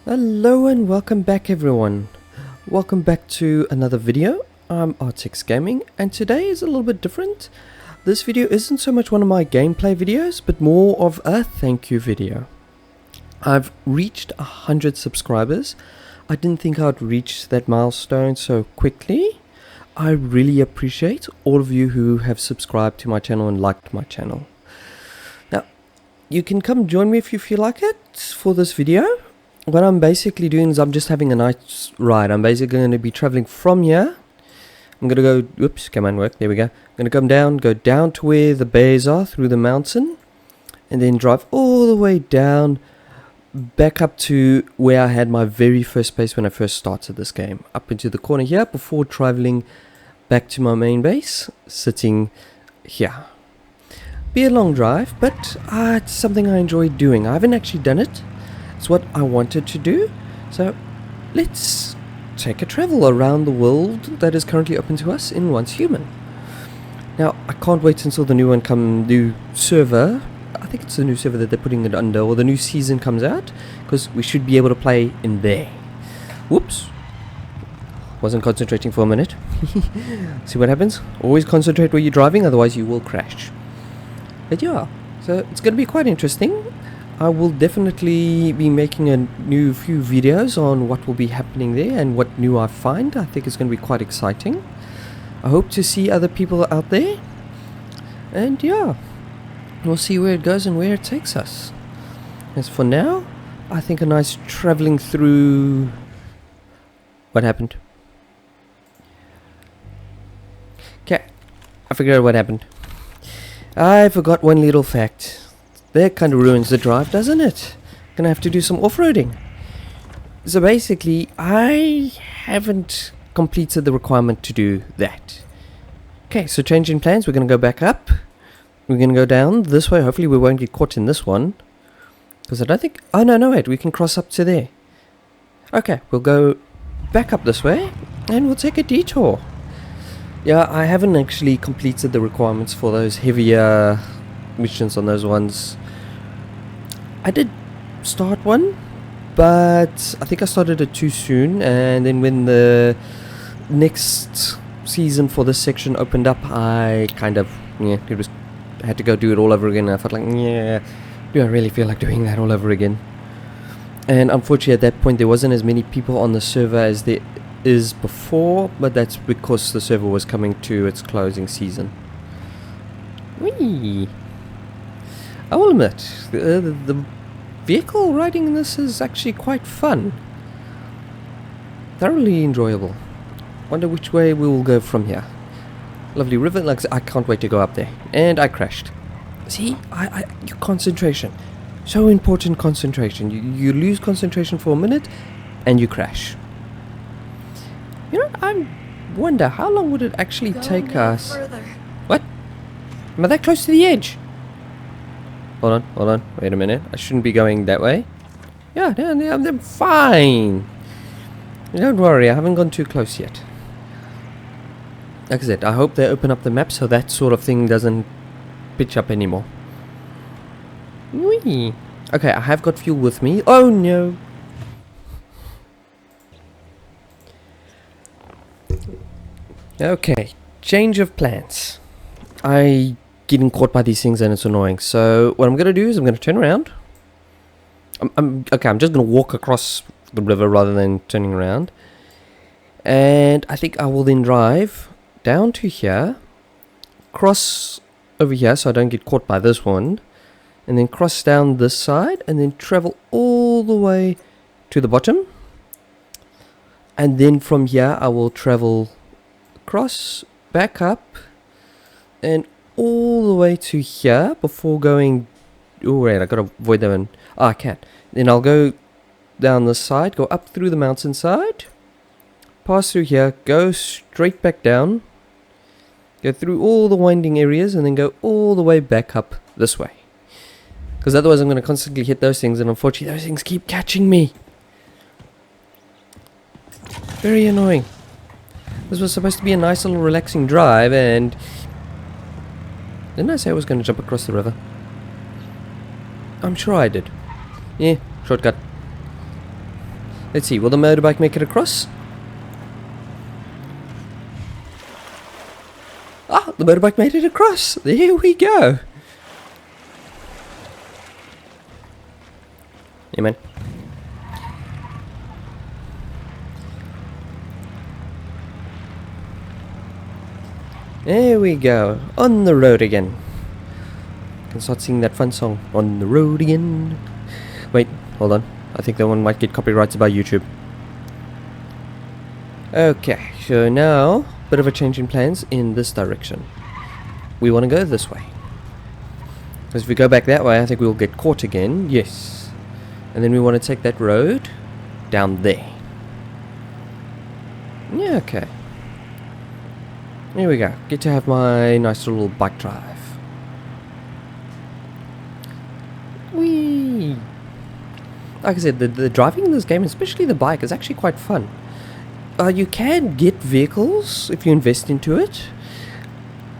Hello and welcome back everyone. Welcome back to another video. I'm Articsgaming and today is a little bit different. This video isn't so much one of my gameplay videos but more of a thank you video. I've reached 100 subscribers. I didn't think I'd reach that milestone so quickly. I really appreciate all of you who have subscribed to my channel and liked my channel. Now, you can come join me if you feel like it for this video. What I'm basically doing is I'm just having a nice ride. I'm basically going to be traveling from here. I'm going to go, oops, come on work, there we go. I'm going to come down, go down to where the bears are through the mountain. And then drive all the way down, back up to where I had my very first base when I first started this game. Up into the corner here before traveling back to my main base, sitting here. Be a long drive, but it's something I enjoy doing. I haven't actually done it. It's what I wanted to do, so let's take a travel around the world that is currently open to us in Once Human. Now, I can't wait until the new server, I think it's the new server that they're putting it under, or the new season comes out, because we should be able to play in there. Whoops. Wasn't concentrating for a minute. See what happens? Always concentrate while you're driving, otherwise you will crash. But yeah, so it's going to be quite interesting. I will definitely be making a few videos on what will be happening there and what new I find. I think it's going to be quite exciting. I hope to see other people out there. And yeah, we'll see where it goes and where it takes us. As for now, I think a nice traveling through... What happened? Okay, I figured out what happened. I forgot one little fact. That kind of ruins the drive, doesn't it? Gonna have to do some off-roading. So basically, I haven't completed the requirement to do that. Okay, so changing plans, we're gonna go back up. We're gonna go down this way. Hopefully we won't get caught in this one. Because I don't think... Oh, no, wait. We can cross up to there. Okay, we'll go back up this way. And we'll take a detour. Yeah, I haven't actually completed the requirements for those heavier... missions on those ones. I did start one, but I think I started it too soon, and then when the next season for this section opened up, I kind of had to go do it all over again. I felt like, do I really feel like doing that all over again? And unfortunately at that point there wasn't as many people on the server as there is before, but that's because the server was coming to its closing season. Whee! I will admit, the vehicle riding in this is actually quite fun. Thoroughly enjoyable. Wonder which way we will go from here. Lovely river, like I can't wait to go up there. And I crashed. See, your concentration. So important, concentration. You lose concentration for a minute and you crash. You know, I wonder how long would it actually take us... Further. What? Am I that close to the edge? Hold on, wait a minute. I shouldn't be going that way. Yeah, I'm fine. Don't worry, I haven't gone too close yet. Like I said, I hope they open up the map so that sort of thing doesn't pitch up anymore. Whee! Okay, I have got fuel with me. Oh no! Okay, change of plans. Getting caught by these things and it's annoying. So what I'm going to do is I'm going to turn around. I'm just going to walk across the river rather than turning around. And I think I will then drive down to here, cross over here so I don't get caught by this one, and then cross down this side and then travel all the way to the bottom. And then from here I will travel across, back up, and all the way to here before going... Oh wait, I gotta avoid that one. Oh, I can't. Then I'll go down this side, go up through the mountainside, pass through here, go straight back down, go through all the winding areas, and then go all the way back up this way. Because otherwise I'm gonna constantly hit those things, and unfortunately those things keep catching me. Very annoying. This was supposed to be a nice little relaxing drive, and... Didn't I say I was going to jump across the river? I'm sure I did. Yeah, shortcut. Let's see, will the motorbike make it across? Ah, the motorbike made it across. There we go. Yeah, man. There we go. On the road again. I can start singing that fun song. On the road again. Wait, hold on. I think that one might get copyrighted by YouTube. Okay, so now, bit of a change in plans in this direction. We want to go this way. Because if we go back that way, I think we'll get caught again. Yes. And then we want to take that road down there. Yeah, okay. Here we go. Get to have my nice little bike drive. Whee! Like I said, the driving in this game, especially the bike, is actually quite fun. You can get vehicles if you invest into it.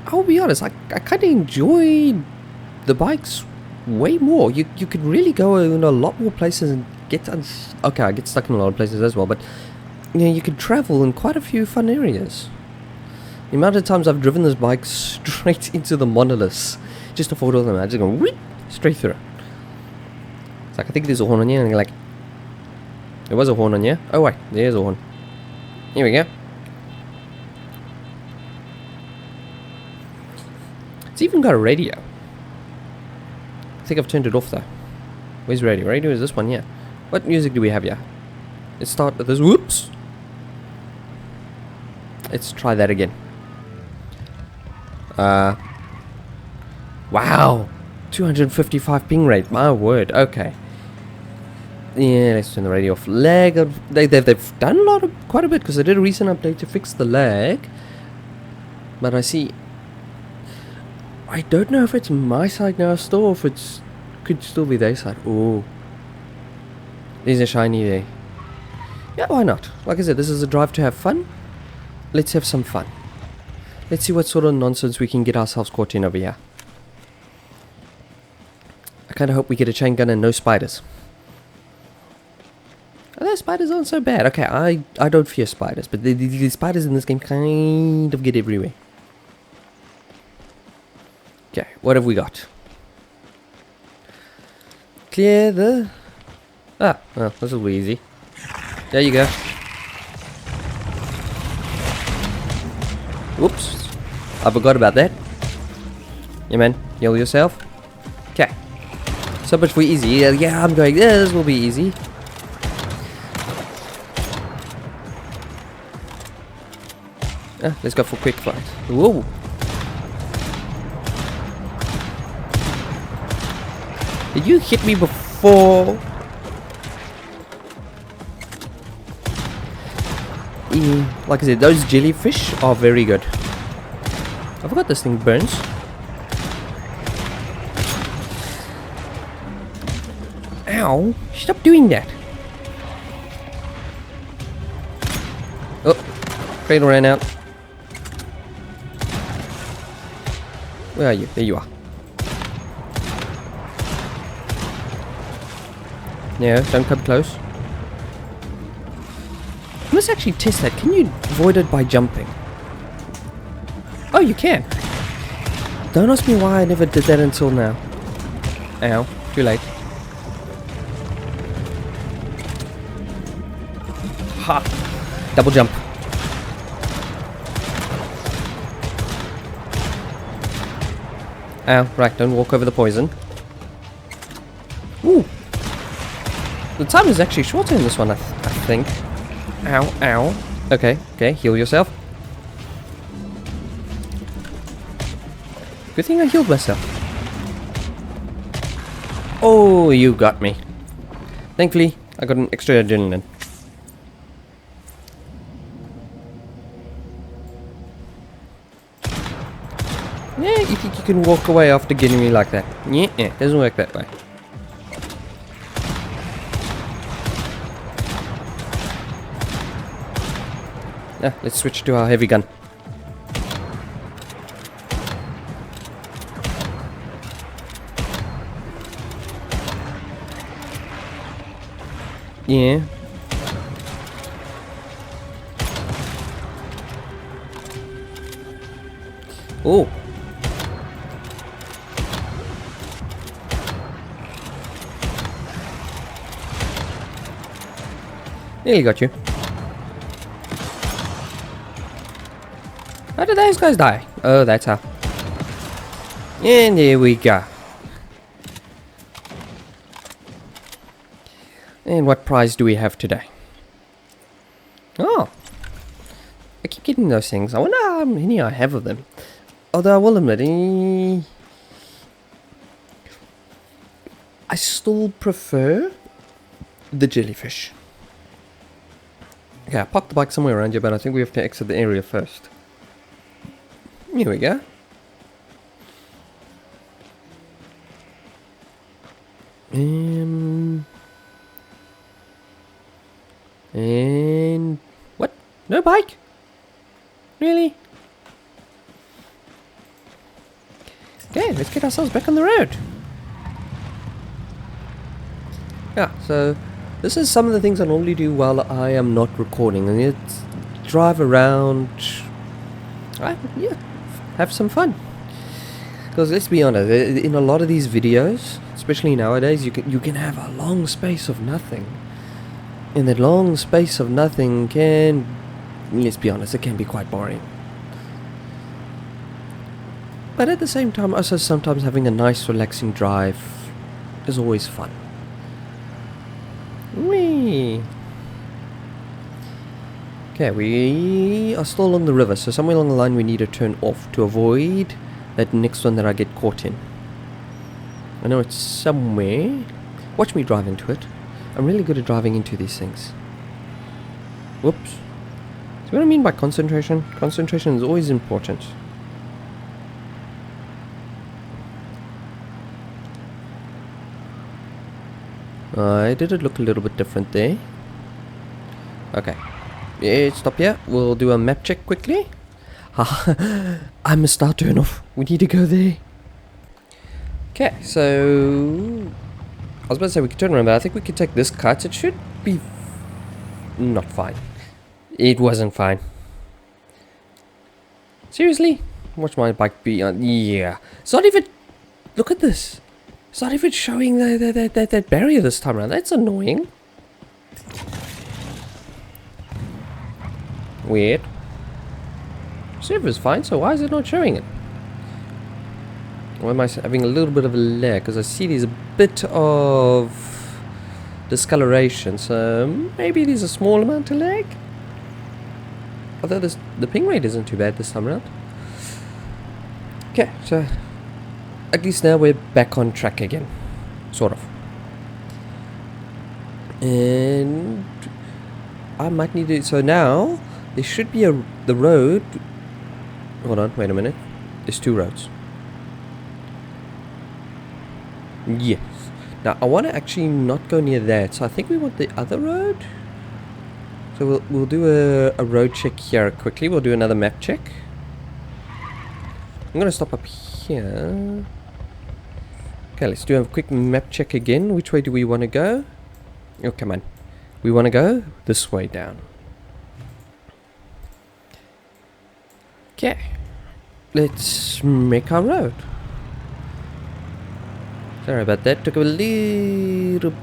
I'll be honest, I kind of enjoy the bikes way more. You could really go in a lot more places and get... okay, I get stuck in a lot of places as well, but you know, you could travel in quite a few fun areas. The amount of times I've driven this bike straight into the monoliths just to avoid all them. I just go whoop, straight through. It's like, I think there's a horn on you, and you're like, there was a horn on you. Oh wait, there's a horn. Here we go. It's even got a radio. I think I've turned it off though. Where's radio? Radio is this one, yeah. What music do we have here? Let's start with this. Whoops. Let's try that again. Wow. 255 ping rate. My word. Okay. Yeah, let's turn the radio off. Lag. They've done quite a bit, because they did a recent update to fix the lag. But I see. I don't know if it's my side now still, or if it's could still be their side. Oh, there's a shiny there. Yeah, why not? Like I said, this is a drive to have fun. Let's have some fun. Let's see what sort of nonsense we can get ourselves caught in over here. I kind of hope we get a chain gun and no spiders. Although spiders aren't so bad. Okay, I don't fear spiders, but the spiders in this game kind of get everywhere. Okay, what have we got? Clear the... Ah, well, this will be easy. There you go. Whoops. I forgot about that. Yeah, man. Heal yourself. Okay. So much for easy. Yeah, I'm going... Yeah, this will be easy. Let's go for quick fight. Whoa. Did you hit me before? Like I said, those jellyfish are very good. I forgot this thing burns. Ow! Stop doing that. Oh, cradle ran out. Where are you? There you are. No, don't come close. I must actually test that. Can you avoid it by jumping? Oh, you can. Don't ask me why I never did that until now. Ow, too late. Ha! Double jump. Ow, right, don't walk over the poison. Ooh! The time is actually shorter in this one, I think. Ow, ow. Okay, okay, heal yourself. Good thing I healed myself. Oh, you got me. Thankfully, I got an extra adrenaline. Yeah, you think you can walk away after getting me like that? Yeah, doesn't work that way. Let's switch to our heavy gun. Yeah. Oh. Nearly got you. How did those guys die? Oh, that's how. And there we go. And what prize do we have today? Oh. I keep getting those things. I wonder how many I have of them. Although I will admit, I still prefer the jellyfish. Okay, I parked the bike somewhere around here, but I think we have to exit the area first. Here we go. And what? No bike? Really? Okay, let's get ourselves back on the road. Yeah, so this is some of the things I normally do while I am not recording, and it's drive around, yeah, have some fun. Because let's be honest, in a lot of these videos, especially nowadays, you can have a long space of nothing, and that long space of nothing can, let's be honest, it can be quite boring. But at the same time, also sometimes having a nice relaxing drive is always fun. Whee! Okay, we are still along the river, so somewhere along the line we need to turn off to avoid that next one that I get caught in. I know it's somewhere. Watch me drive into it. I'm really good at driving into these things. Whoops. See what I mean by concentration? Concentration is always important. Did it look a little bit different there? Okay. Yeah, stop here. We'll do a map check quickly. I missed our turn off. We need to go there. Okay, so I was about to say we could turn around, but I think we could take this cut. It should be not fine. It wasn't fine. Seriously? Watch my bike be on. Yeah. It's not even. Look at this. It's not even showing that barrier this time around. That's annoying. Weird. Server's fine, so why is it not showing it? Why am I having a little bit of a lag? Because I see there's a bit of discoloration, so maybe there's a small amount of lag. Although the ping rate isn't too bad this time around. Okay, so at least now we're back on track again. Sort of. And I might need to. So now there should be the road. Hold on, wait a minute. There's two roads. Yes. Now I want to actually not go near that, so I think we want the other road. So we'll do a road check here quickly. We'll do another map check. I'm gonna stop up here. Okay, let's do a quick map check again. Which way do we want to go? Oh, come on. We want to go this way down. Okay. Let's make our road. Sorry about that. Took a little...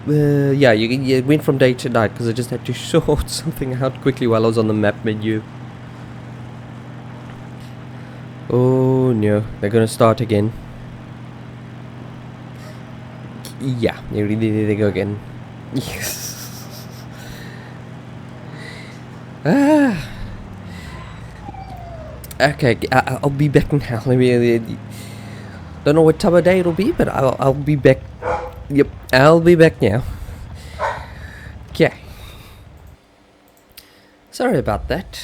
yeah, you went from day to night because I just had to sort something out quickly while I was on the map menu. Oh no, they're gonna start again. Yeah, there they go again. Yes. Okay, I'll be back now. Let me. Don't know what time of day it'll be, but I'll be back. Yep, I'll be back now. Okay. Sorry about that.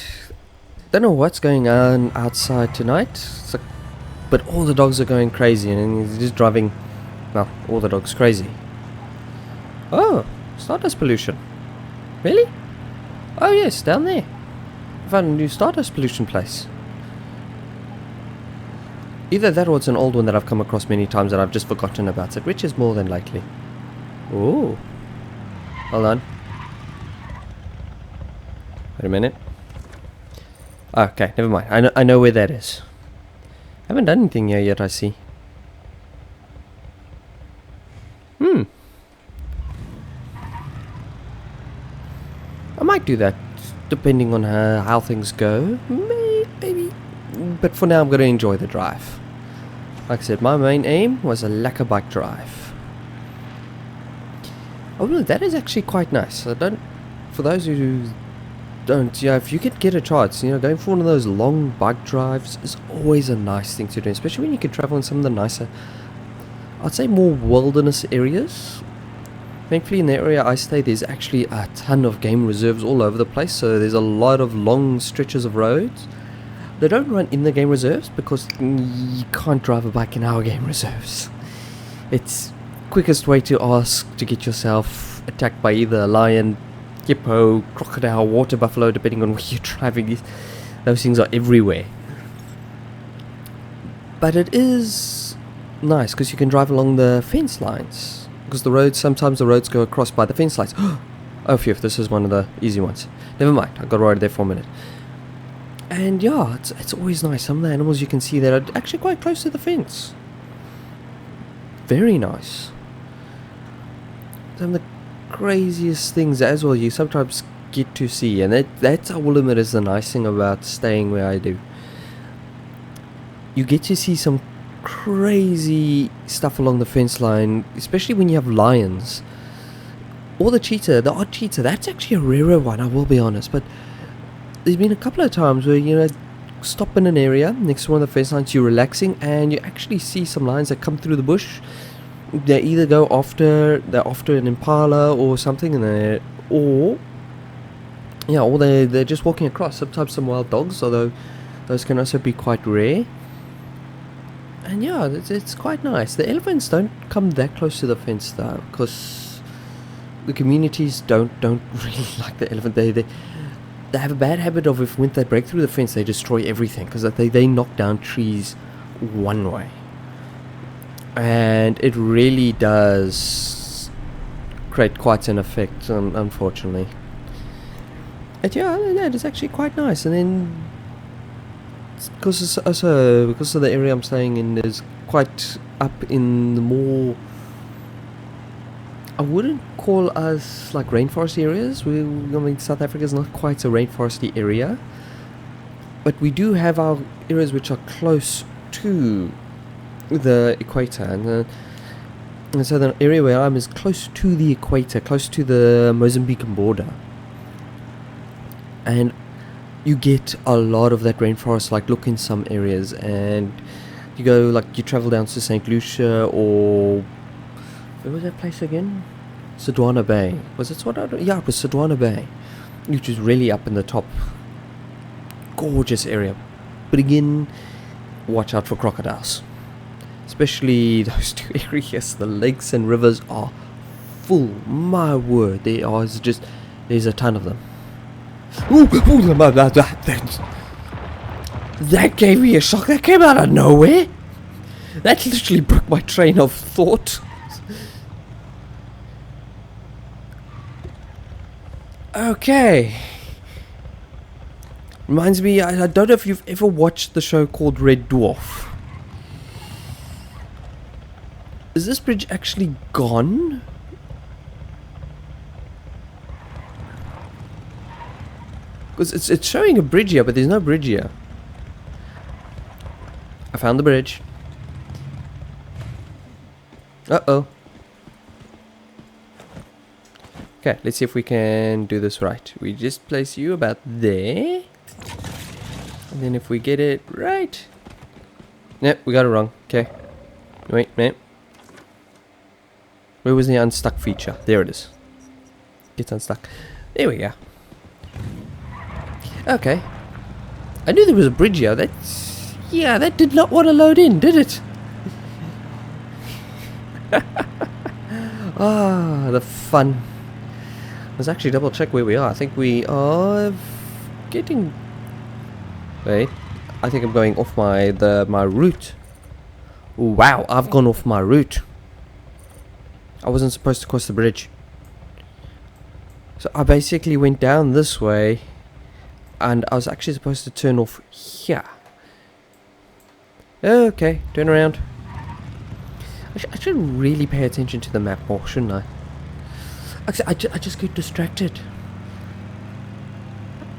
Don't know what's going on outside tonight. But all the dogs are going crazy, and he's just driving. Well, all the dogs crazy. Oh, stardust pollution. Really? Oh yes, down there. I found a new stardust pollution place. Either that or it's an old one that I've come across many times that I've just forgotten about it, which is more than likely. Ooh. Hold on. Wait a minute. Okay, never mind. I know where that is. Haven't done anything here yet, I see. I might do that, depending on how things go. Maybe. But for now, I'm going to enjoy the drive. Like I said, my main aim was a lekker bike drive. Oh, no, that is actually quite nice. For those who don't, if you could get a chance, going for one of those long bike drives is always a nice thing to do, especially when you can travel in some of the nicer, I'd say more wilderness areas. Thankfully in the area I stay there's actually a ton of game reserves all over the place, so there's a lot of long stretches of roads. They don't run in the game reserves because you can't drive a bike in our game reserves. It's quickest way to ask to get yourself attacked by either a lion, hippo, crocodile, water buffalo, depending on where you're driving. Those things are everywhere. But it is nice because you can drive along the fence lines. Because sometimes the roads go across by the fence lines. Oh phew, this is one of the easy ones. Never mind, I got worried there for a minute. And yeah, it's always nice. Some of the animals you can see that are actually quite close to the fence. Very nice. Some of the craziest things as well you sometimes get to see. And that's, I will admit, is the nice thing about staying where I do. You get to see some crazy stuff along the fence line, especially when you have lions or the odd cheetah. That's actually a rarer one, I will be honest, but there's been a couple of times where stop in an area next to one of the fence lines, you're relaxing and you actually see some lions that come through the bush. They either go after an impala or something, and or they're just walking across. Sometimes some wild dogs, although those can also be quite rare. And yeah, it's quite nice. The elephants don't come that close to the fence though, because the communities don't really like the elephant. They have a bad habit of when they break through the fence, they destroy everything, because they knock down trees one way. And it really does create quite an effect, unfortunately. But yeah, that is actually quite nice. And then because of the area I'm staying in is quite up in the more, I wouldn't call us like rainforest areas. South Africa is not quite a rainforesty area, but we do have our areas which are close to the equator, and so the area where I'm is close to the equator, close to the Mozambican border, and you get a lot of that rainforest like look in some areas. And you travel down to St. Lucia, or where was that place again? Sodwana Bay. Was it Sodwana? Yeah, it was Sodwana Bay, which is really up in the top. Gorgeous area. But again, watch out for crocodiles. Especially those two areas. The lakes and rivers are full. My word, there's a ton of them. That gave me a shock. That came out of nowhere. That literally broke my train of thought. Okay. Reminds me, I don't know if you've ever watched the show called Red Dwarf. Is this bridge actually gone? Because it's showing a bridge here, but there's no bridge here. I found the bridge. Uh-oh. Okay, let's see if we can do this right. We just place you about there. And then if we get it right... Nope, we got it wrong. Okay. Wait, where was the unstuck feature? There it is. Get unstuck. There we go. Okay. I knew there was a bridge here. That did not want to load in, did it? The fun. Let's actually double check where we are. I think we are getting... Wait. I think I'm going off my route. Wow, I've gone off my route. I wasn't supposed to cross the bridge. So I basically went down this way and I was actually supposed to turn off here. Okay, turn around. I should really pay attention to the map more, shouldn't I? Actually, I just get distracted.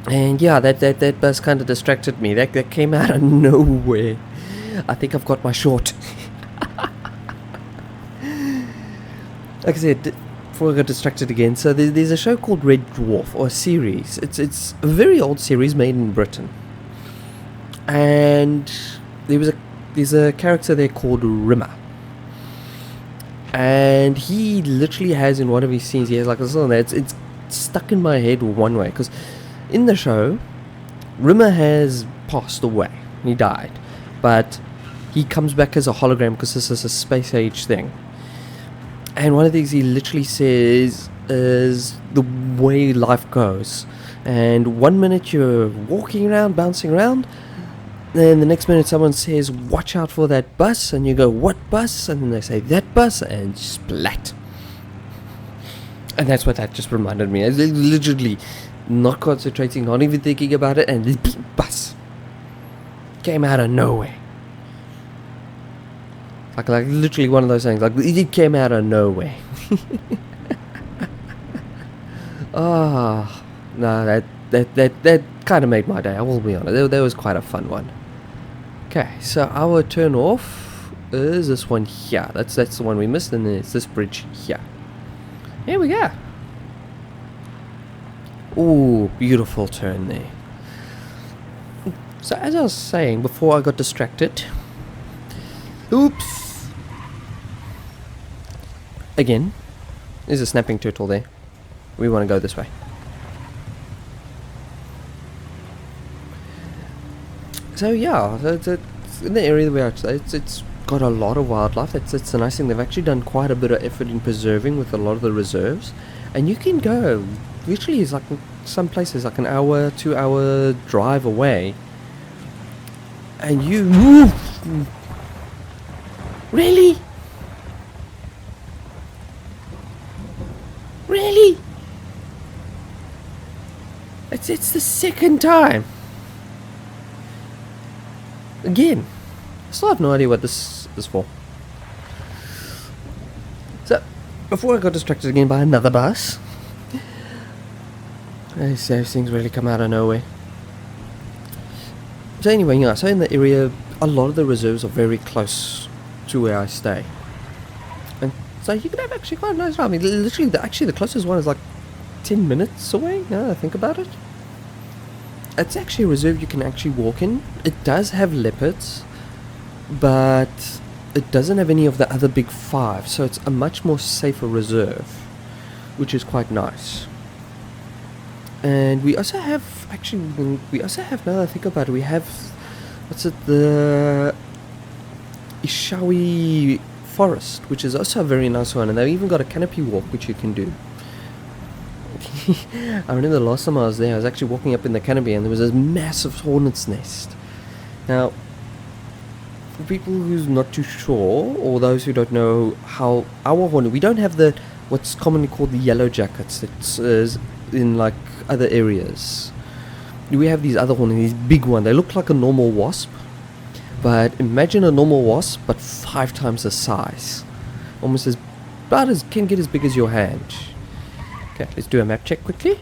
And yeah, that bus kind of distracted me. That came out of nowhere. I think I've got my short. Like I said, before I got distracted again, so there's a show called Red Dwarf, or a series. It's a very old series made in Britain. And there's a character there called Rimmer. And he literally has, in one of his scenes, he has like this little, it's stuck in my head one way, because in the show, Rimmer has passed away. He died. But he comes back as a hologram because this is a space age thing. And one of the things he literally says is the way life goes. And 1 minute you're walking around, bouncing around. Then the next minute someone says, watch out for that bus. And you go, what bus? And then they say, that bus. And splat. And that's what that just reminded me. I was literally not concentrating, not even thinking about it. And the bus came out of nowhere. Like literally one of those things. Like it came out of nowhere. Oh, no, that kind of made my day. I will be honest. That was quite a fun one. Okay, so our turn off is this one here. That's the one we missed, and then it's this bridge here. Here we go. Ooh, beautiful turn there. So as I was saying before I got distracted. Oops. Again, there's a snapping turtle there. We want to go this way. So yeah, it's in the area where it's got a lot of wildlife. It's a nice thing. They've actually done quite a bit of effort in preserving with a lot of the reserves. And you can go, literally it's like some places like an hour, 2 hour drive away. And you... Really? Really? It's the second time. Again. I still have no idea what this is for. So, before I got distracted again by another bus. Those things really come out of nowhere. So anyway, yeah, so in the area, a lot of the reserves are very close to where I stay. And so you can have actually quite a nice time. I mean, literally, the closest one is like 10 minutes away, now that I think about it. It's actually a reserve you can actually walk in. It does have leopards, but it doesn't have any of the other big five, so it's a much more safer reserve, which is quite nice. And we also have, now that I think about it, we have, the Ishawi Forest, which is also a very nice one, and they've even got a canopy walk which you can do. I remember the last time I was there, I was actually walking up in the canopy and there was this massive hornet's nest. Now, for people who's not too sure, or those who don't know how our hornet, we don't have what's commonly called the yellow jackets that's in like other areas. We have these other hornets, these big ones. They look like a normal wasp, but imagine a normal wasp but 5 times the size, almost can get as big as your hand. Okay, let's do a map check quickly.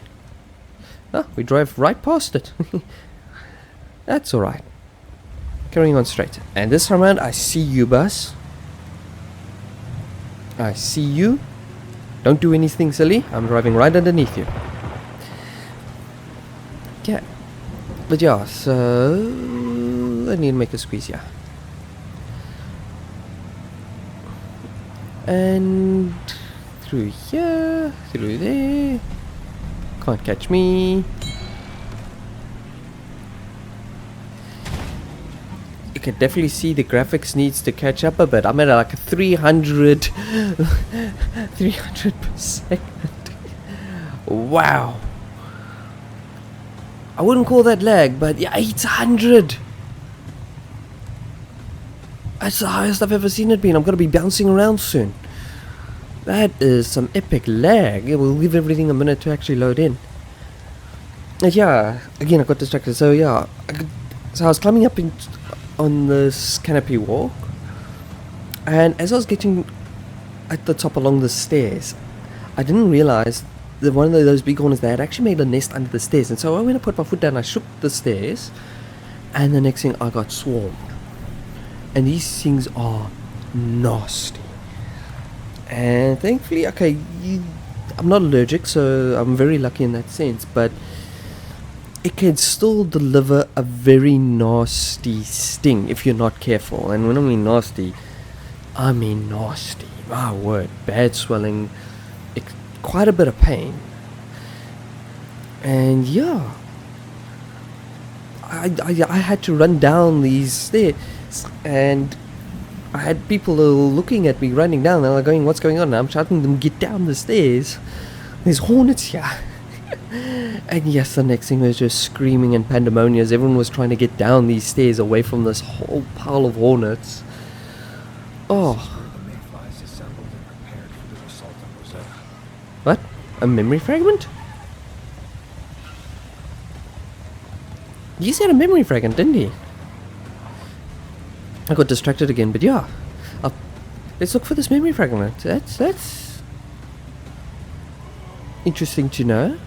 Oh, we drove right past it. That's alright. Carrying on straight. And this time around, I see you, bus. I see you. Don't do anything silly. I'm driving right underneath you. Okay. But yeah, so... I need to make a squeeze here. And... through here, through there. Can't catch me. You can definitely see the graphics needs to catch up a bit. I'm at like 300 per second. Wow. I wouldn't call that lag, but yeah, 800. That's the highest I've ever seen it be. I'm gonna be bouncing around soon. That is some epic lag. It will give everything a minute to actually load in. Yeah, again I got distracted. So yeah, so I was climbing up on this canopy walk, and as I was getting at the top along the stairs, I didn't realize that one of those big hornets, they had actually made a nest under the stairs. And so when I put my foot down, I shook the stairs, and the next thing I got swarmed. And these things are nasty. And thankfully, okay, I'm not allergic, so I'm very lucky in that sense, but it can still deliver a very nasty sting if you're not careful. And when I mean nasty, I mean nasty. My word, bad swelling, quite a bit of pain. And yeah, I had to run down these stairs, and I had people looking at me running down. They're like going, "What's going on?" And I'm shouting them, "Get down the stairs! There's hornets here!" And yes, the next thing was just screaming and pandemonium as everyone was trying to get down these stairs away from this whole pile of hornets. Oh. What? A memory fragment? He said a memory fragment, didn't he? I got distracted again, but yeah. Let's look for this memory fragment. That's interesting to know.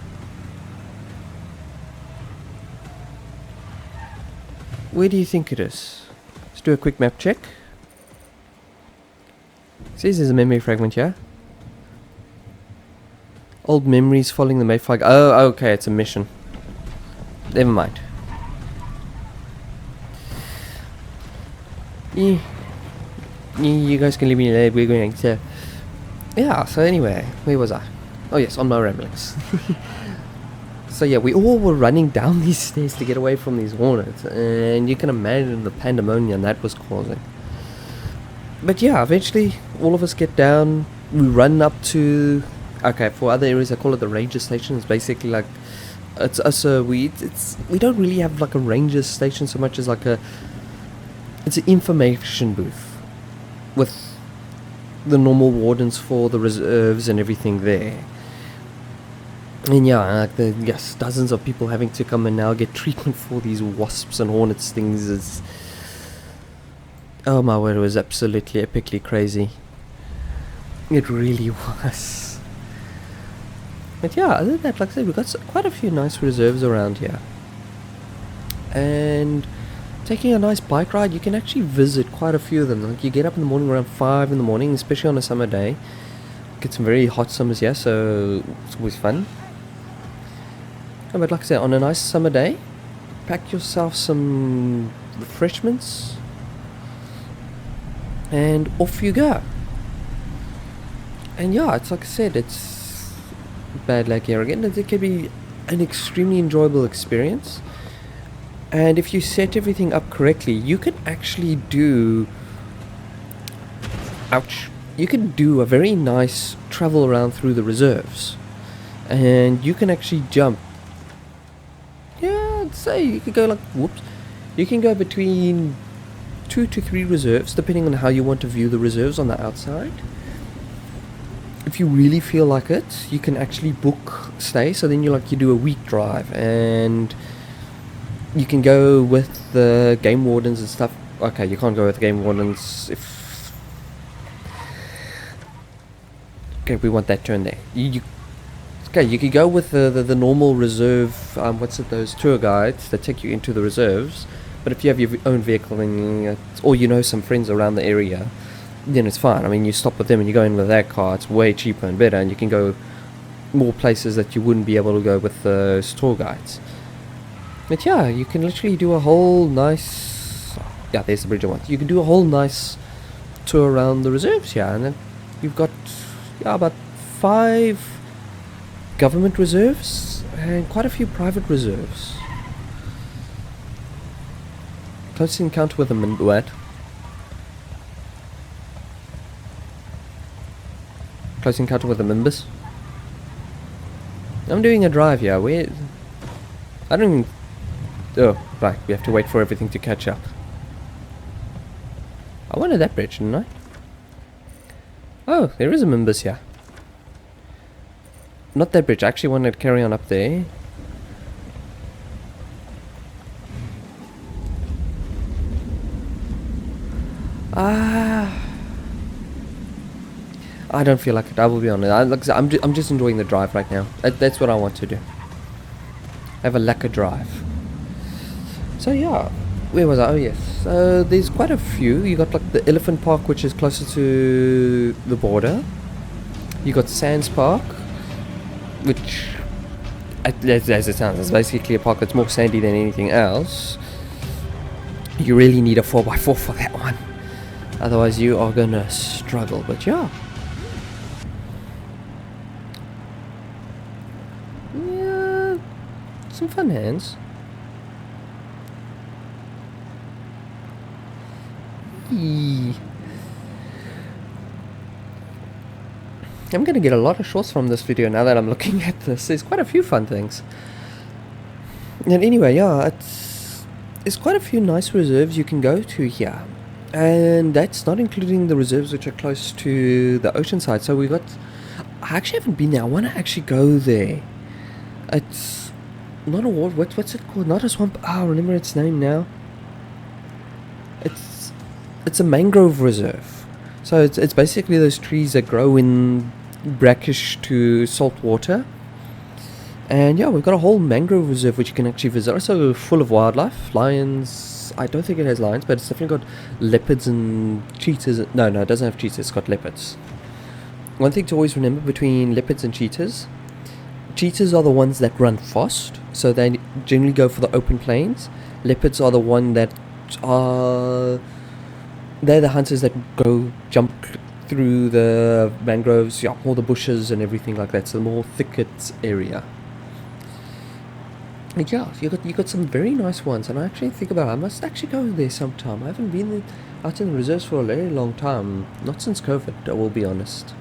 Where do you think it is? Let's do a quick map check. It says there's a memory fragment here. Old memories following the Mayfly. Oh, okay, it's a mission. Never mind. You guys can leave me there. We're going to. Yeah, so anyway, where was I? Oh, yes, on my ramblings. So, yeah, we all were running down these stairs to get away from these hornets. And you can imagine the pandemonium that was causing. But yeah, eventually, all of us get down. We run up to. Okay, for other areas I call it the ranger station. It's basically like we don't really have like a ranger station so much as like it's an information booth with the normal wardens for the reserves and everything there. And yeah, like yes, dozens of people having to come and now get treatment for these wasps and hornets things is, oh my word, it was absolutely epically crazy. It really was. But yeah, other than that, like I said, we've got quite a few nice reserves around here. And taking a nice bike ride, you can actually visit quite a few of them. Like you get up in the morning around 5 in the morning, especially on a summer day. Get some very hot summers here, so it's always fun. But like I said, on a nice summer day, pack yourself some refreshments and off you go. And yeah, it's like I said, it's bad lag here again. It can be an extremely enjoyable experience, and if you set everything up correctly, you can actually do you can do a very nice travel around through the reserves, and you can actually jump. Yeah, I'd say you could go like you can go between 2 to 3 reserves depending on how you want to view the reserves on the outside. If you really feel like it, you can actually book stay. So then you do a week drive, and you can go with the game wardens and stuff. Okay, you can't go with the game wardens if. Okay, we want that turn there. Okay, you could go with the normal reserve. Those tour guides that take you into the reserves. But if you have your own vehicle, then or you know some friends around the area, then it's fine. I mean, you stop with them and you go in with their car. It's way cheaper and better, and you can go more places that you wouldn't be able to go with those tour guides. But yeah, you can literally do a whole nice. Yeah, there's the bridge I want. You can do a whole nice tour around the reserves here, and then you've got about 5 government reserves and quite a few private reserves. Close encounter with a what? Close encounter with the members. I'm doing a drive here. I don't even. Oh, right. We have to wait for everything to catch up. I wanted that bridge, didn't I? Oh, there is a members here. Not that bridge. I actually wanted to carry on up there. I don't feel like it, I will be honest. I'm just enjoying the drive right now. That's what I want to do. I have a lack of drive. So yeah, where was I? Oh yes. So there's quite a few. You got like the Elephant Park, which is closer to the border. You got Sands Park, which, as it sounds, is basically a park that's more sandy than anything else. You really need a 4x4 for that one. Otherwise you are gonna struggle, but yeah. Yeah, some fun hands. Eee. I'm gonna get a lot of shorts from this video now that I'm looking at this. There's quite a few fun things. And anyway, yeah, there's quite a few nice reserves you can go to here. And that's not including the reserves which are close to the ocean side. So we got... I actually haven't been there. I want to actually go there. It's not a water... What's it called? Not a swamp. I remember its name now. It's a mangrove reserve. So it's basically those trees that grow in brackish to salt water. And yeah, we've got a whole mangrove reserve which you can actually visit. Also full of wildlife. Lions. I don't think it has lions, but it's definitely got leopards and cheetahs. No, it doesn't have cheetahs. It's got leopards. One thing to always remember between leopards and cheetahs. Cheetahs are the ones that run fast. So they generally go for the open plains. Leopards are the one that are... They're the hunters that go jump through the mangroves, yeah, all the bushes and everything like that. So the more thicket area. And yeah, you got some very nice ones, and I actually think about it, I must actually go there sometime. I haven't been out in the reserves for a very long time, not since COVID, I will be honest.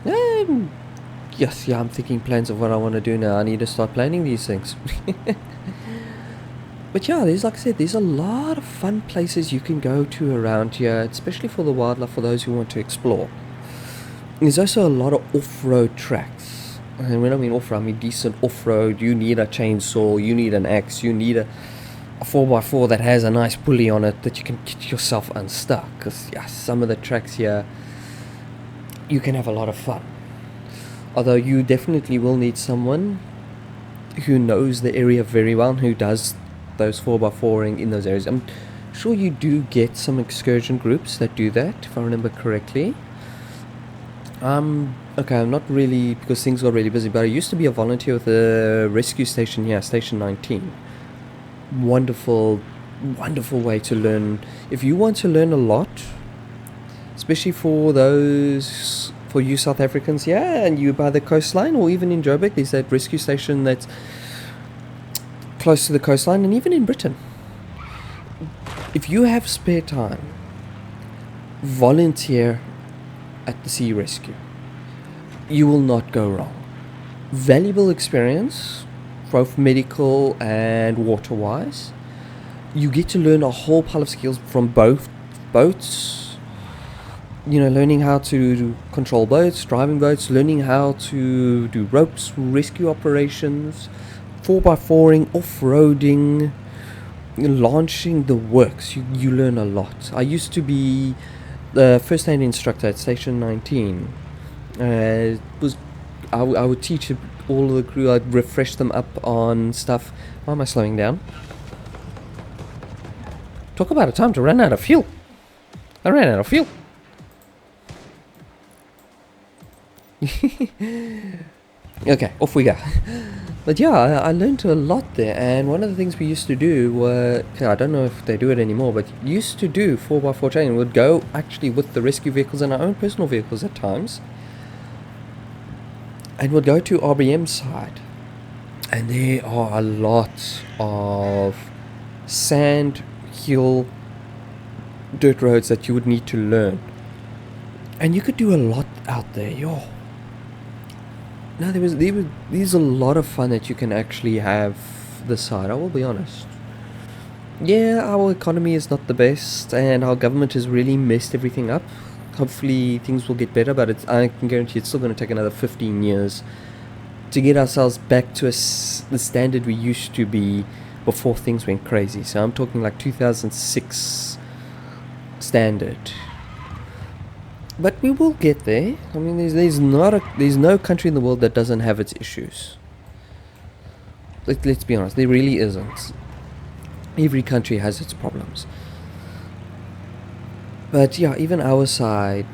Yes, yeah, I'm thinking plans of what I want to do now. I need to start planning these things. But yeah, there's, like I said, there's a lot of fun places you can go to around here, especially for the wildlife, for those who want to explore. There's also a lot of off-road tracks. And when I mean off-road, I mean decent off-road. You need a chainsaw, you need an axe, you need a 4x4 that has a nice pulley on it that you can get yourself unstuck. Because yeah, some of the tracks here, you can have a lot of fun. Although you definitely will need someone who knows the area very well, who does those 4x4ing in those areas. I'm sure you do get some excursion groups that do that, if I remember correctly. Okay, I'm not really, because things got really busy, but I used to be a volunteer with the rescue station here, Station 19. Wonderful way to learn. If you want to learn a lot, especially for you South Africans, yeah, and you by the coastline, or even in Joburg, there's that rescue station that's close to the coastline, and even in Britain. If you have spare time, volunteer at the sea rescue. You will not go wrong. Valuable experience, both medical and water wise. You get to learn a whole pile of skills from both boats, you know, learning how to control boats, driving boats, learning how to do ropes, rescue operations, 4x4ing, off-roading, launching, the works. You learn a lot. I used to be the first aid instructor at Station 19. I would teach all of the crew. I'd refresh them up on stuff. Why am I slowing down? Talk about a time to run out of fuel. I ran out of fuel. Okay, off we go. But yeah, I learned a lot there, and one of the things we used to do were, I don't know if they do it anymore, but used to do 4x4 training. Would go actually with the rescue vehicles and our own personal vehicles at times, and would go to RBM side, and there are a lot of sand, hill, dirt roads that you would need to learn, and you could do a lot out there, yo. No, there's a lot of fun that you can actually have this side, I will be honest. Yeah, our economy is not the best, and our government has really messed everything up. Hopefully things will get better, but I can guarantee it's still going to take another 15 years to get ourselves back to the standard we used to be before things went crazy. So I'm talking like 2006 standard. But we will get there. I mean, there's no country in the world that doesn't have its issues. Let's be honest, there really isn't. Every country has its problems. But yeah, even our side,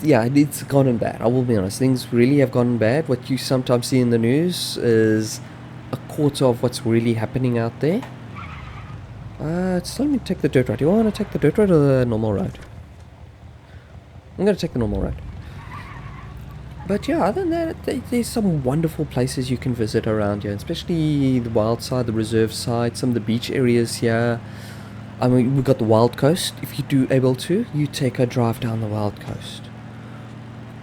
it's gotten bad. I will be honest, things really have gotten bad. What you sometimes see in the news is a quarter of what's really happening out there. It's telling me to take the dirt road. Do you want to take the dirt road or the normal road? I'm going to take the normal road. But yeah, other than that, there's some wonderful places you can visit around here, especially the wild side, the reserve side, some of the beach areas here. I mean, we've got the wild coast. If you do able to, you take a drive down the wild coast.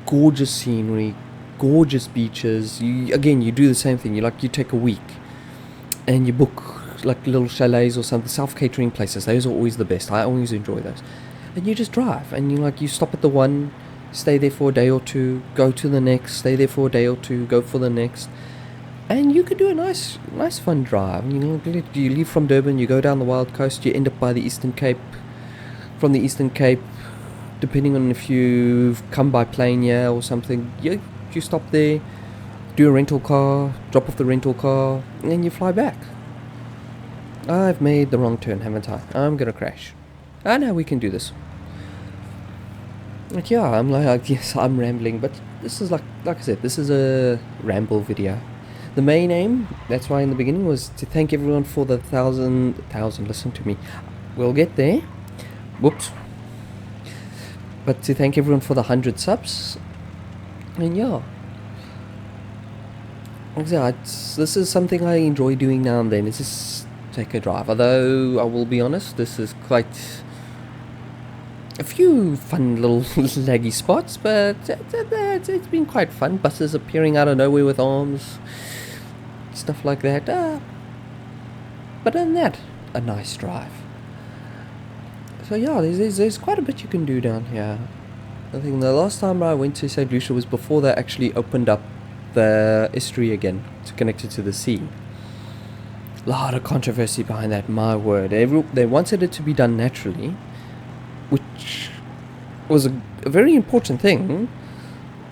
Gorgeous scenery, gorgeous beaches. You do the same thing. You take a week and you book like little chalets or something, self-catering places. Those are always the best. I always enjoy those. And you just drive and you stop at the one, stay there for a day or two, go to the next, stay there for a day or two, go for the next, and you could do a nice fun drive. You leave from Durban, you go down the wild coast, you end up by the Eastern Cape. From the Eastern Cape, depending on if you've come by plane here or something, you stop there, do a rental car, drop off the rental car, and then you fly back. I've made the wrong turn, haven't I? I'm gonna crash. I know we can do this. Like, yeah, I'm like, yes, I'm rambling, but this is like I said, this is a ramble video. The main aim, that's why in the beginning, was to thank everyone for the thousand, listen to me. We'll get there. Whoops. But to thank everyone for the 100 subs. And yeah. Like I said, this is something I enjoy doing now and then. It's just take a drive. Although, I will be honest, this is quite a few fun little laggy spots, but it's been quite fun. Buses appearing out of nowhere with arms, stuff like that. But other than that, a nice drive. So yeah, there's quite a bit you can do down here. I think the last time I went to St. Lucia was before they actually opened up the estuary again to connect it to the sea. A lot of controversy behind that, my word. They wanted it to be done naturally, which was a very important thing,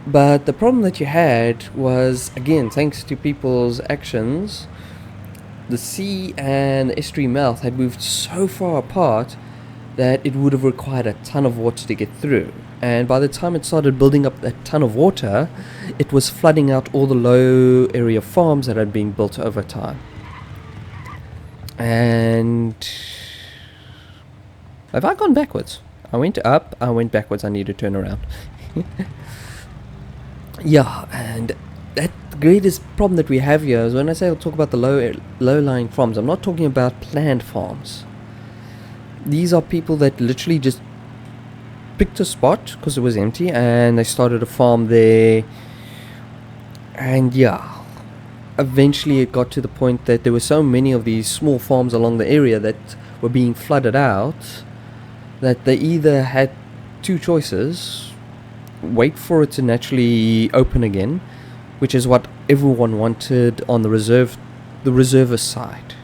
but the problem that you had was, again, thanks to people's actions, the sea and the estuary mouth had moved so far apart that it would have required a ton of water to get through, and by the time it started building up that ton of water, it was flooding out all the low area farms that had been built over time. And have I gone backwards? I went up, I went backwards, I need to turn around. Yeah, and that the greatest problem that we have here is when I say I'll talk about the low-lying farms, I'm not talking about planned farms. These are people that literally just picked a spot because it was empty and they started a farm there. And yeah, eventually it got to the point that there were so many of these small farms along the area that were being flooded out that they either had two choices: wait for it to naturally open again, which is what everyone wanted on the reservist side,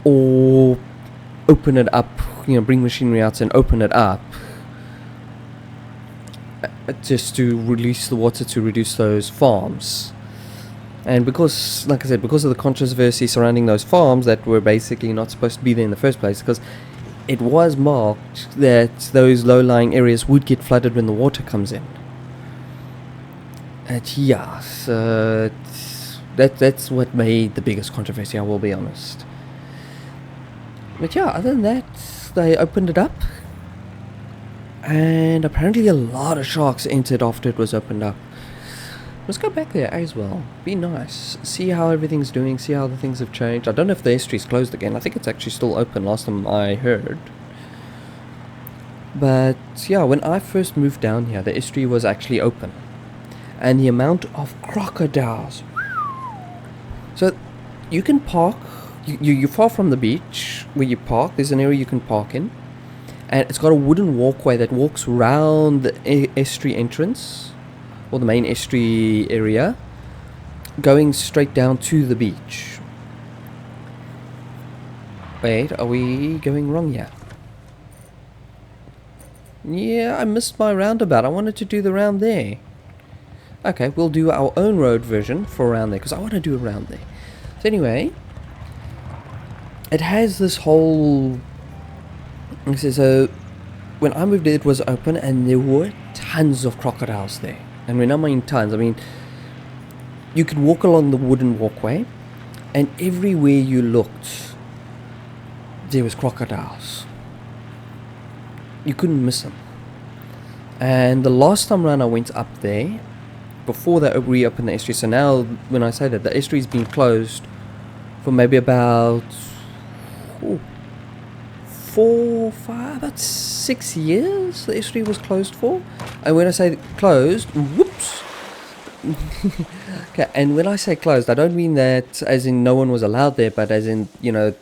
or open it up, bring machinery out and open it up just to release the water to reduce those farms. And because, like I said, because of the controversy surrounding those farms that were basically not supposed to be there in the first place, because it was marked that those low-lying areas would get flooded when the water comes in. And yeah, so that's what made the biggest controversy, I will be honest. But yeah, other than that, they opened it up, and apparently a lot of sharks entered after it was opened up. Let's go back there as well. Be nice. See how everything's doing. See how the things have changed. I don't know if the estuary's closed again. I think it's actually still open last time I heard. But yeah, when I first moved down here, the estuary was actually open. And the amount of crocodiles. So you can park. You're far from the beach where you park. There's an area you can park in. And it's got a wooden walkway that walks around the estuary entrance, or the main estuary area, going straight down to the beach. Wait, are we going wrong here? Yeah, I missed my roundabout. I wanted to do the round there. Okay, we'll do our own road version for around there, because I want to do a round there. So anyway, it has this whole... So, when I moved it was open, and there were tons of crocodiles there. And when I mean tons, I mean... You could walk along the wooden walkway, and everywhere you looked, there was crocodiles. You couldn't miss them. And the last time around I went up there, before they reopened the estuary, so now when I say that, the estuary's been closed for maybe about 6 years the estuary was closed for. And when I say closed, whoops. Okay, and when I say closed, I don't mean that as in no one was allowed there, but as in, you know,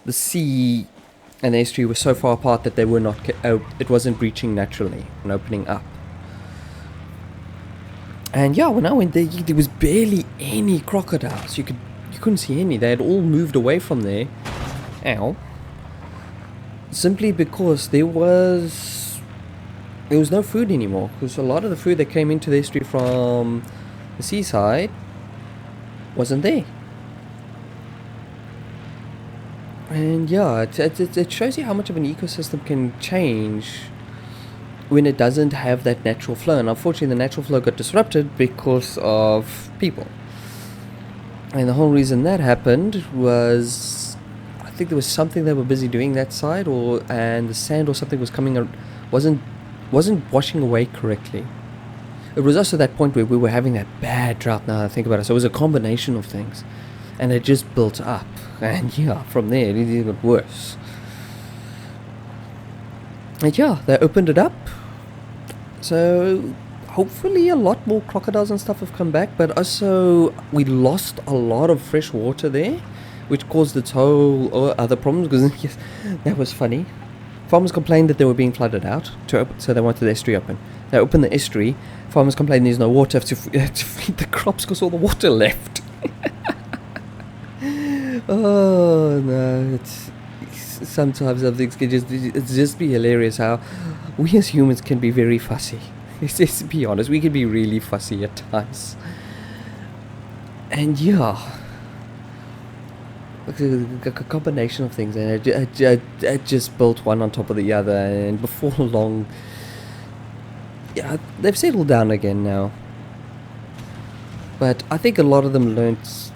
the sea and the estuary were so far apart that they were not, it wasn't breaching naturally and opening up. And yeah, when I went there, there was barely any crocodiles. You couldn't see any. They had all moved away from there. Ow. Simply because there was no food anymore. Because a lot of the food that came into the estuary from the seaside wasn't there. And yeah, it shows you how much of an ecosystem can change when it doesn't have that natural flow. And unfortunately the natural flow got disrupted because of people. And the whole reason that happened was, I think there was something they were busy doing that side, and the sand or something was coming out, wasn't washing away correctly. It was also that point where we were having that bad drought, now that I think about it. So it was a combination of things, and it just built up. And yeah, from there it even got worse. And yeah, they opened it up. So hopefully a lot more crocodiles and stuff have come back, but also we lost a lot of fresh water there, which caused its whole other problems, because yes, that was funny. Farmers complained that they were being flooded out, so they wanted the estuary open. They opened the estuary, farmers complained there's no water to feed the crops because all the water left. Oh no, sometimes some things can just be hilarious how we as humans can be very fussy. Let's be honest, we can be really fussy at times. And yeah, a combination of things, and I just built one on top of the other, and before long, yeah, they've settled down again now. But I think a lot of them learnt,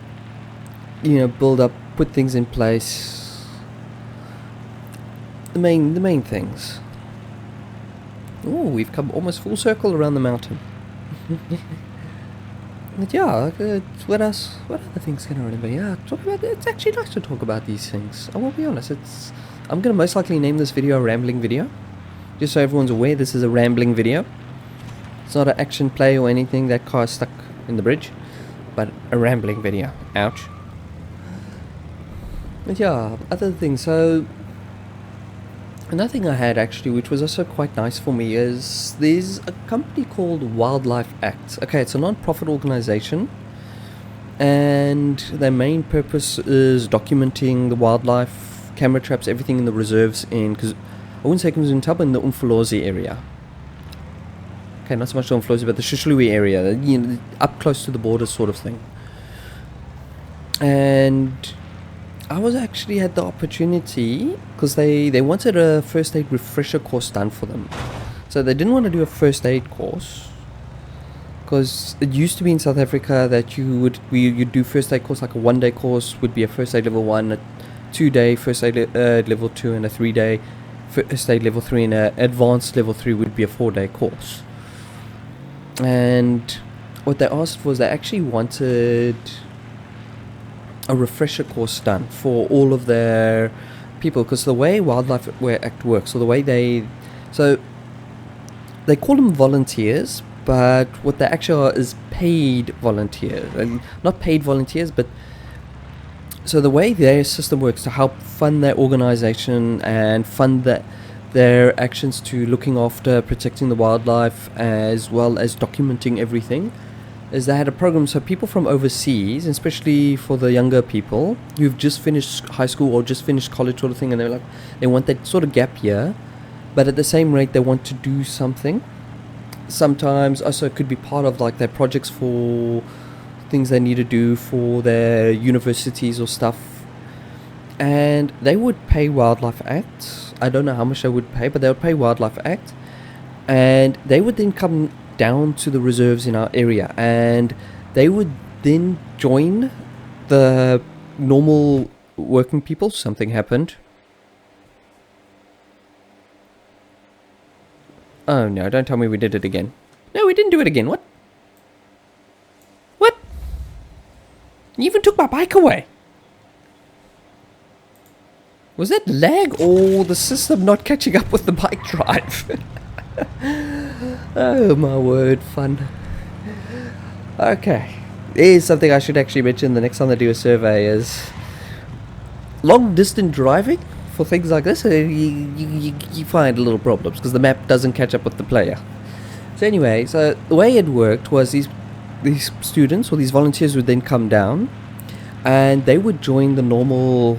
you know, build up, put things in place. The main things. Oh, we've come almost full circle around the mountain. But yeah, what else? What other things can I remember? Yeah, talk about. It's actually nice to talk about these things. I will be honest. I'm gonna most likely name this video a rambling video, just so everyone's aware. This is a rambling video. It's not an action play or anything. That car is stuck in the bridge, but a rambling video. Ouch. But yeah, other things. So another thing I had actually, which was also quite nice for me, is there's a company called Wildlife Act. Okay, it's a non-profit organization, and their main purpose is documenting the wildlife, camera traps, everything in the reserves because I wouldn't say KwaZulu-Natal, in the Umfolozi area. Okay, not so much the Umfolozi, but the Shishluwe area, you know, up close to the border sort of thing. And I was actually had the opportunity, because they wanted a first aid refresher course done for them. So they didn't want to do a first aid course, because it used to be in South Africa that you'd do first aid course, like a 1-day course would be a first aid level 1, a 2-day first aid level 2, and a 3-day first aid level 3, and an advanced level 3 would be a 4-day course. And what they asked for was they actually wanted a refresher course done for all of their people, because the way Wildlife Act works, or the way they call them volunteers, but what they actually are is paid volunteers, and not paid volunteers, but so the way their system works to help fund their organization and fund their actions to looking after protecting the wildlife as well as documenting everything, is they had a program so people from overseas, especially for the younger people who've just finished high school or just finished college sort of thing, and they want that sort of gap year but at the same rate they want to do something. Sometimes also it could be part of like their projects for things they need to do for their universities or stuff, and they would pay Wildlife Act. I don't know how much they would pay, but they would pay Wildlife Act, and they would then come down to the reserves in our area, and they would then join the normal working people. Something happened. Oh no, don't tell me we did it again. No, we didn't do it again. What? What? You even took my bike away. Was that lag or the system not catching up with the bike drive? Oh my word, fun. Okay. Here's something I should actually mention the next time I do a survey is long distance driving. For things like this, you find little problems because the map doesn't catch up with the player. So anyway, so the way it worked was these students or these volunteers would then come down, and they would join the normal,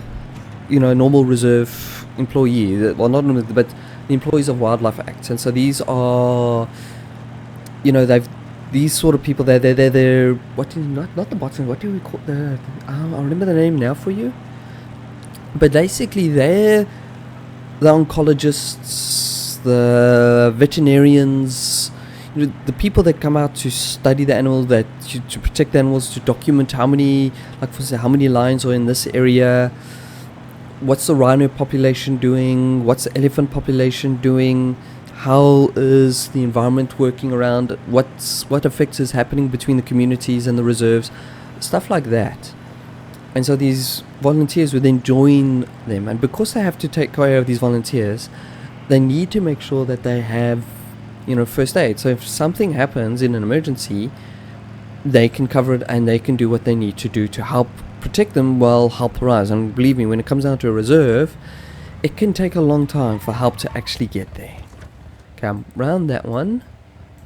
normal reserve employee. Well, not normal, but the employees of Wildlife Act. And so these are, these sort of people. They're what do not the bots? What do we call I'll remember the name now for you. But basically, they're the oncologists, the veterinarians, the people that come out to study the animals, to protect the animals, to document how many, like for example, how many lions are in this area, what's the rhino population doing, what's the elephant population doing, how is the environment working around, what effects is happening between the communities and the reserves, stuff like that. And so these volunteers would then join them, and because they have to take care of these volunteers, they need to make sure that they have, first aid. So if something happens in an emergency, they can cover it and they can do what they need to do to help protect them while help arrives. And believe me, when it comes down to a reserve, it can take a long time for help to actually get there. Okay, around that one,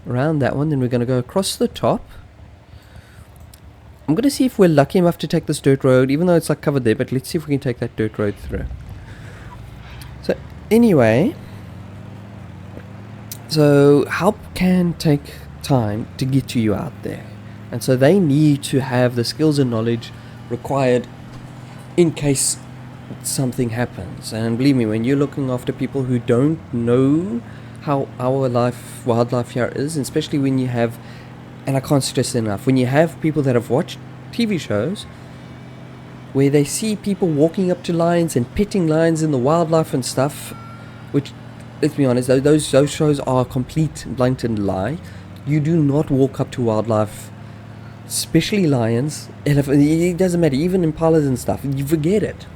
then we're going to go across the top. I'm going to see if we're lucky enough to take this dirt road, even though it's like covered there, but let's see if we can take that dirt road through. So anyway, so help can take time to get to you out there, and so they need to have the skills and knowledge required in case something happens. And believe me, when you're looking after people who don't know how our wildlife here is, and especially when you have, and I can't stress it enough, when you have people that have watched TV shows where they see people walking up to lions and petting lions in the wildlife and stuff, which, let's be honest, those shows are a complete blatant lie. You do not walk up to wildlife, especially lions, elephants, it doesn't matter, even impalas and stuff. You forget it.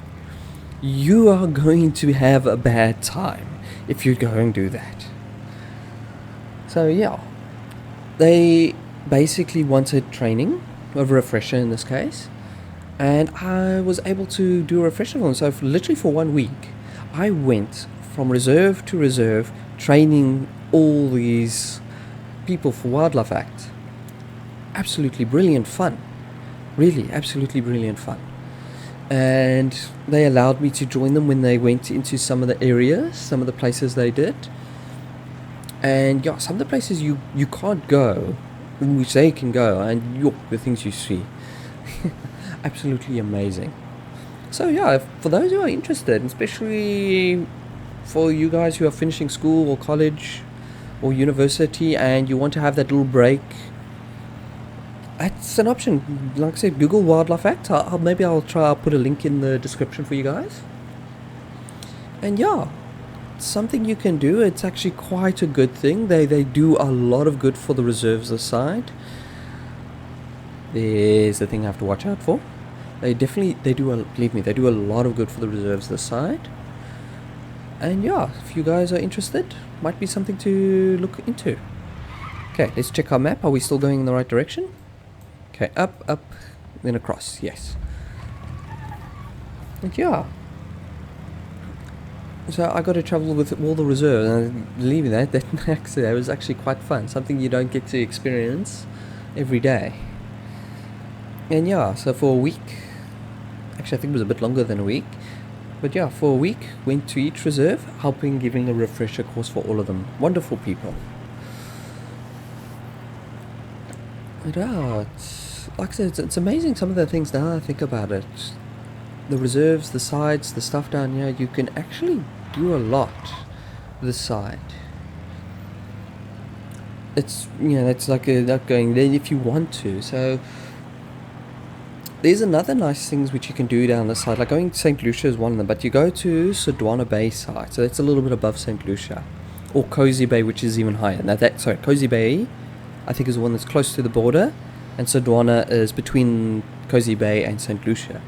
You are going to have a bad time if you go and do that. So yeah, they basically wanted training, a refresher in this case, and I was able to do a refresher for them. So literally for 1 week, I went from reserve to reserve training all these people for Wildlife Act. Absolutely brilliant fun. Really, absolutely brilliant fun. And they allowed me to join them when they went into some of the areas, some of the places they did. And yeah, some of the places you can't go, in which they can go, and the things you see. Absolutely amazing. So yeah, for those who are interested, especially for you guys who are finishing school or college or university and you want to have that little break, it's an option. Like I said, Google Wildlife Act. Maybe I'll put a link in the description for you guys. And yeah, something you can do. It's actually quite a good thing. They do a lot of good for the reserves aside. There's the thing I have to watch out for. Believe me, they do a lot of good for the reserves aside. And yeah, if you guys are interested, might be something to look into. Okay, let's check our map. Are we still going in the right direction? Okay, up, then across. Yes. And yeah. So I got to travel with all the reserves, and believe me, that was actually quite fun. Something you don't get to experience every day. And yeah, so for a week, actually I think it was a bit longer than a week, But yeah, for a week, went to each reserve, helping giving a refresher course for all of them. Wonderful people. But like I said, it's amazing some of the things now I think about it. The reserves, the sides, the stuff down here, you can actually do a lot this side. It's, you know, it's like not going there if you want to. So there's another nice things which you can do down this side, like going to St. Lucia is one of them, but you go to Sodwana Bay side, so that's a little bit above St. Lucia, or Cozy Bay, which is even higher. Now sorry, Cozy Bay I think is the one that's close to the border, and Sodwana is between Cozy Bay and St. Lucia.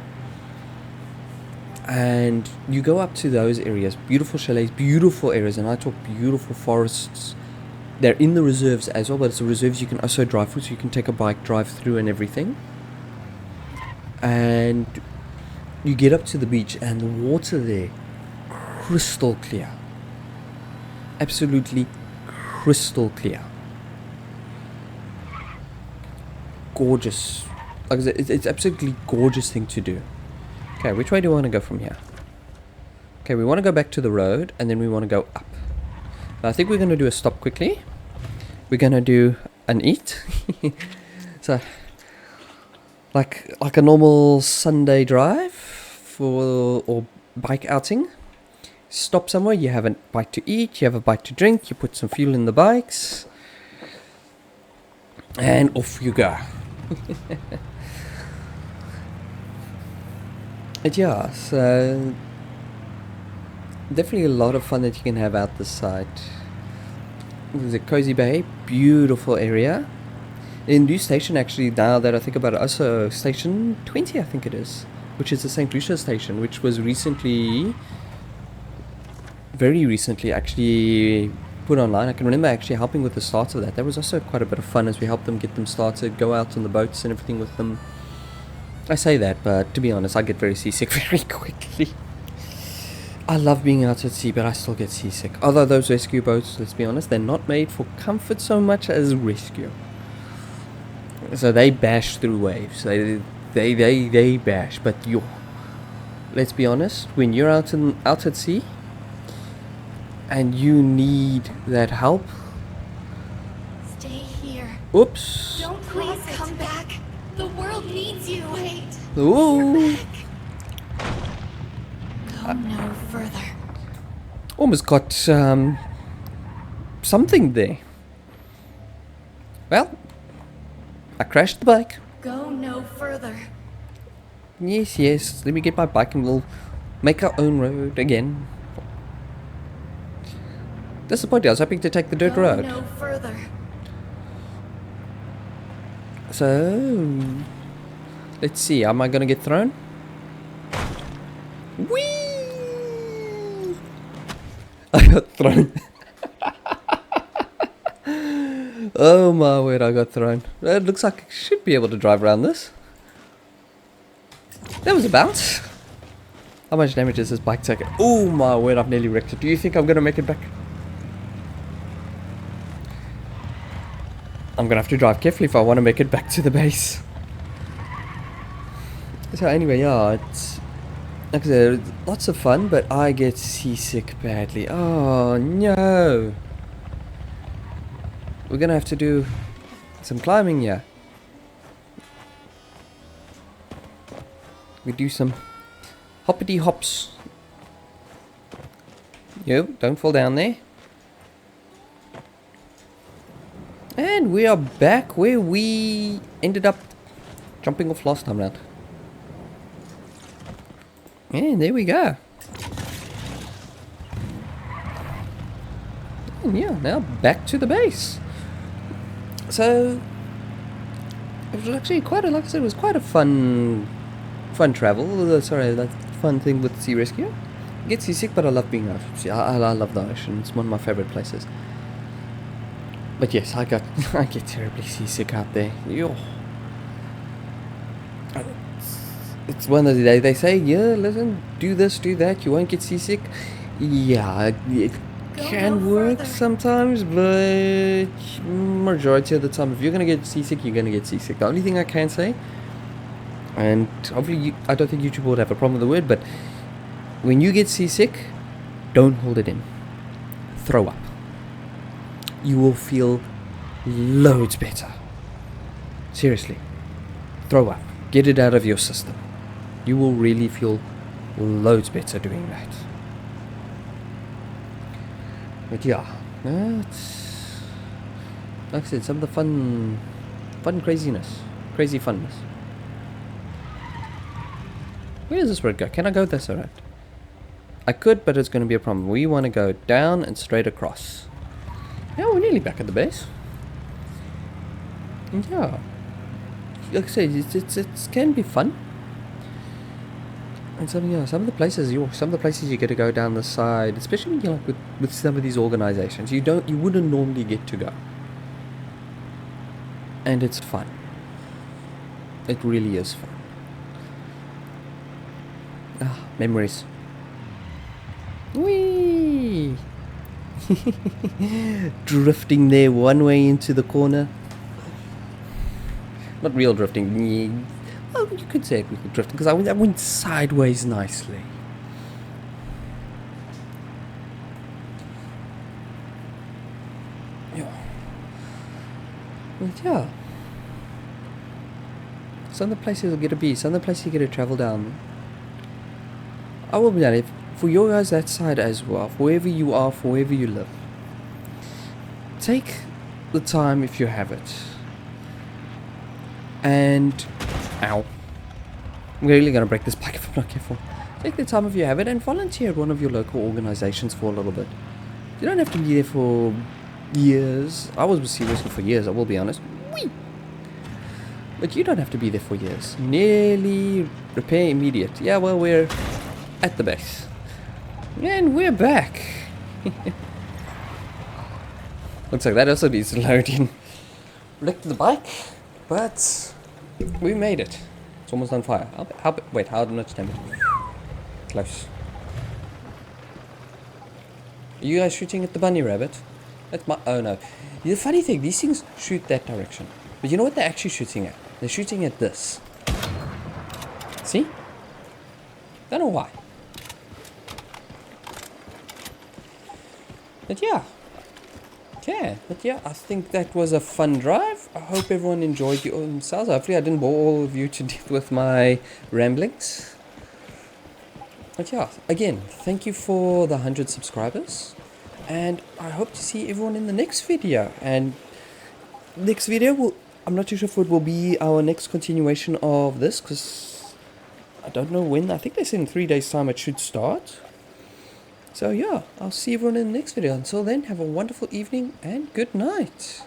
And you go up to those areas, beautiful chalets, beautiful areas, and I talk beautiful forests. They're in the reserves as well, but it's the reserves you can also drive through, so you can take a bike, drive through and everything. And you get up to the beach, and the water there, crystal clear. Absolutely crystal clear. Gorgeous. Like I said, it's absolutely gorgeous thing to do. Okay, which way do we want to go from here? Okay, we want to go back to the road, and then we want to go up. Now, I think we're going to do a stop quickly. We're going to do an eat. So, like a normal Sunday drive or bike outing. Stop somewhere, you have a bite to eat, you have a bite to drink, you put some fuel in the bikes, and off you go. But yeah, so definitely a lot of fun that you can have out this side. There's a Cozy Bay, beautiful area. In new station, actually, now that I think about it, also station 20 I think it is, which is the St. Lucia station, which was recently, very recently actually put online. I can remember actually helping with the start of that. That was also quite a bit of fun as we helped them get them started, go out on the boats and everything with them. I say that, but to be honest, I get very seasick very quickly. I love being out at sea, but I still get seasick. Although those rescue boats, let's be honest, they're not made for comfort so much as rescue. So they bash through waves. They bash. But let's be honest, when you're out at sea and you need that help. Stay here. Oops. Don't please come back. The world needs you. Wait. Ooh. Go no further. Almost got something there. Well, I crashed the bike. Go no further. Yes. Let me get my bike and we'll make our own road again. Disappointed. I was hoping to take the dirt road. Go no further. So, let's see. Am I gonna get thrown? Whee! I got thrown. Oh my word, I got thrown. It looks like I should be able to drive around this. That was a bounce. How much damage does this bike take? Oh my word, I've nearly wrecked it. Do you think I'm gonna make it back? I'm gonna have to drive carefully if I want to make it back to the base. So anyway, yeah, it's like I said, lots of fun, but I get seasick badly. Oh no! We're gonna have to do some climbing here. We do some hoppity hops. Yo, don't fall down there. And we are back where we ended up jumping off last time round. And there we go. And yeah, now back to the base. So it was actually quite a, like I said, it was quite a fun travel. Sorry, that fun thing with sea rescue. I get seasick, but I love being out. See, I love the ocean. It's one of my favorite places. But yes, I get terribly seasick out there. Yo. It's one of the days they say, yeah, listen, do this, do that, you won't get seasick. Yeah, it can work sometimes, but majority of the time, if you're gonna get seasick, you're gonna get seasick. The only thing I can say, and hopefully I don't think YouTube would have a problem with the word, but when you get seasick, don't hold it in. Throw up. You will feel loads better. Seriously. Throw up. Get it out of your system. You will really feel loads better doing that. But yeah, it's, like I said, some of the fun craziness, crazy funness. Where does this road go? Can I go this road? I could, but it's going to be a problem. We want to go down and straight across. Yeah, we're nearly back at the base. And yeah, like I said, it can be fun. And some of the places you get to go down the side, especially when you're like with some of these organizations, you wouldn't normally get to go. And it's fun. It really is fun. Ah, memories. Whee! Drifting there one way into the corner. Not real drifting. Well, you could say it was drifting because I went sideways nicely. Yeah. But yeah. Some of the places you get to be, some of the places you get to travel down. I will be honest, for your guys that side as well, for wherever you are, for wherever you live, take the time if you have it. And ow, I'm really gonna break this bike if I'm not careful. Take the time if you have it and volunteer at one of your local organizations for a little bit. You don't have to be there for years. I was seriously for years, I will be honest. Whee! But you don't have to be there for years. Nearly repair immediate. Yeah, well, we're at the base. And we're back. Looks like that also needs to load in. Wrecked the bike, but we made it. It's almost on fire. Wait, how much damage? Close. Are you guys shooting at the bunny rabbit? That's my... Oh no. The funny thing, these things shoot that direction. But you know what they're actually shooting at? They're shooting at this. See? Don't know why. But yeah. But yeah, I think that was a fun drive. I hope everyone enjoyed themselves. Hopefully I didn't bore all of you to death with my ramblings. But yeah, again, thank you for the 100 subscribers. And I hope to see everyone in the next video. And next video, I'm not too sure if it will be our next continuation of this, because I don't know when. I think they said in 3 days' time it should start. So yeah, I'll see everyone in the next video. Until then, have a wonderful evening and good night.